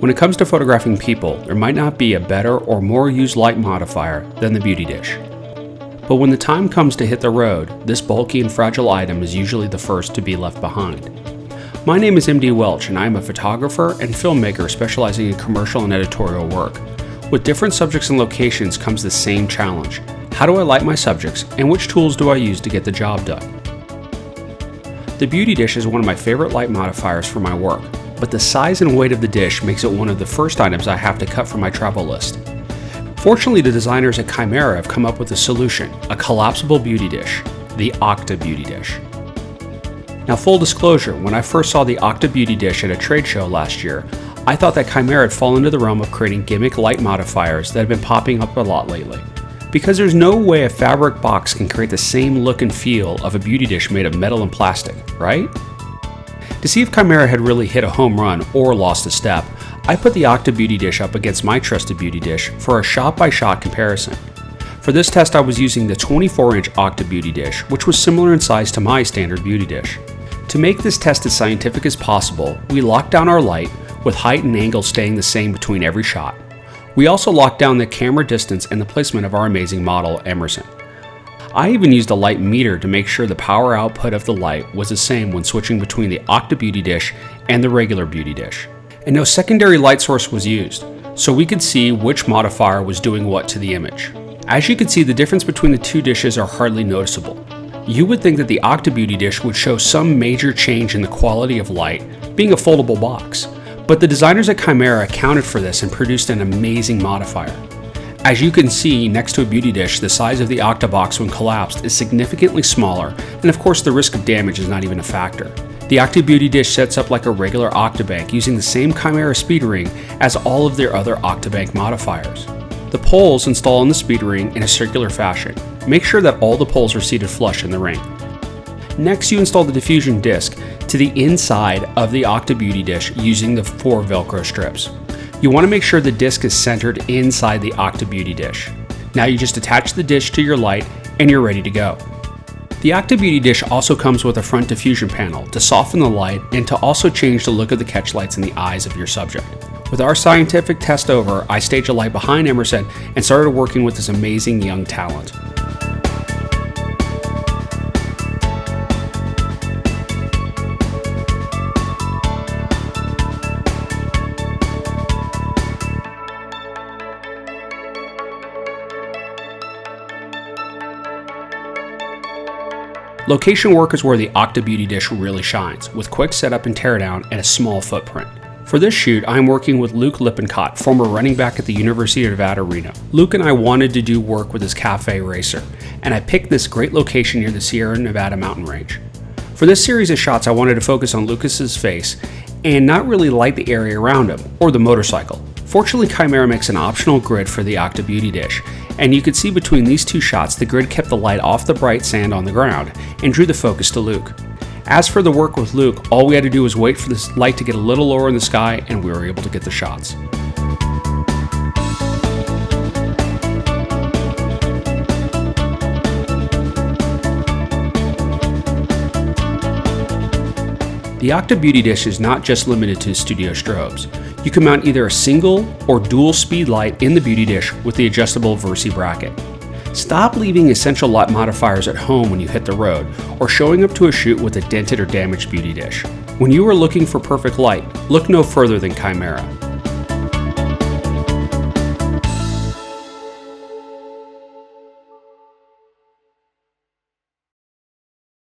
When it comes to photographing people, there might not be a better or more used light modifier than the beauty dish. But when the time comes to hit the road, this bulky and fragile item is usually the first to be left behind. My name is MD Welch, and I am a photographer and filmmaker specializing in commercial and editorial work. With different subjects and locations comes the same challenge. How do I light my subjects, and which tools do I use to get the job done? The beauty dish is one of my favorite light modifiers for my work, but the size and weight of the dish makes it one of the first items I have to cut from my travel list. Fortunately, the designers at Chimera have come up with a solution, a collapsible beauty dish, the Octa Beauty dish. Now, full disclosure, when I first saw the Octa Beauty dish at a trade show last year, I thought that Chimera had fallen into the realm of creating gimmick light modifiers that have been popping up a lot lately. Because there's no way a fabric box can create the same look and feel of a beauty dish made of metal and plastic, right? To see if Chimera had really hit a home run or lost a step, I put the Octa Beauty dish up against my trusted beauty dish for a shot-by-shot comparison. For this test, I was using the 24-inch Octa Beauty dish, which was similar in size to my standard beauty dish. To make this test as scientific as possible, we locked down our light, with height and angle staying the same between every shot. We also locked down the camera distance and the placement of our amazing model, Emerson. I even used a light meter to make sure the power output of the light was the same when switching between the Octa Beauty dish and the regular beauty dish. And no secondary light source was used, so we could see which modifier was doing what to the image. As you can see, the difference between the two dishes are hardly noticeable. You would think that the Octa Beauty dish would show some major change in the quality of light, being a foldable box. But the designers at Chimera accounted for this and produced an amazing modifier. As you can see, next to a beauty dish, the size of the Octa box when collapsed is significantly smaller, and of course the risk of damage is not even a factor. The Octa Beauty dish sets up like a regular Octabank using the same Chimera speed ring as all of their other Octabank modifiers. The poles install in the speed ring in a circular fashion. Make sure that all the poles are seated flush in the ring. Next, you install the diffusion disc to the inside of the Octa Beauty dish using the 4 Velcro strips. You want to make sure the disc is centered inside the Octa Beauty dish. Now you just attach the dish to your light and you're ready to go. The Octa Beauty dish also comes with a front diffusion panel to soften the light and to also change the look of the catch lights in the eyes of your subject. With our scientific test over, I staged a light behind Emerson and started working with this amazing young talent. Location work is where the Octa Beauty dish really shines, with quick setup and teardown and a small footprint. For this shoot, I'm working with Luke Lippincott, former running back at the University of Nevada, Reno. Luke and I wanted to do work with his cafe racer, and I picked this great location near the Sierra Nevada mountain range. For this series of shots, I wanted to focus on Lucas's face and not really light the area around him, or the motorcycle. Fortunately, Chimera makes an optional grid for the Octa Beauty dish, and you could see between these two shots the grid kept the light off the bright sand on the ground and drew the focus to Luke. As for the work with Luke, all we had to do was wait for this light to get a little lower in the sky and we were able to get the shots. The Octa Beauty dish is not just limited to studio strobes. You can mount either a single or dual speed light in the beauty dish with the adjustable Versi bracket. Stop leaving essential light modifiers at home when you hit the road, or showing up to a shoot with a dented or damaged beauty dish. When you are looking for perfect light, look no further than Chimera.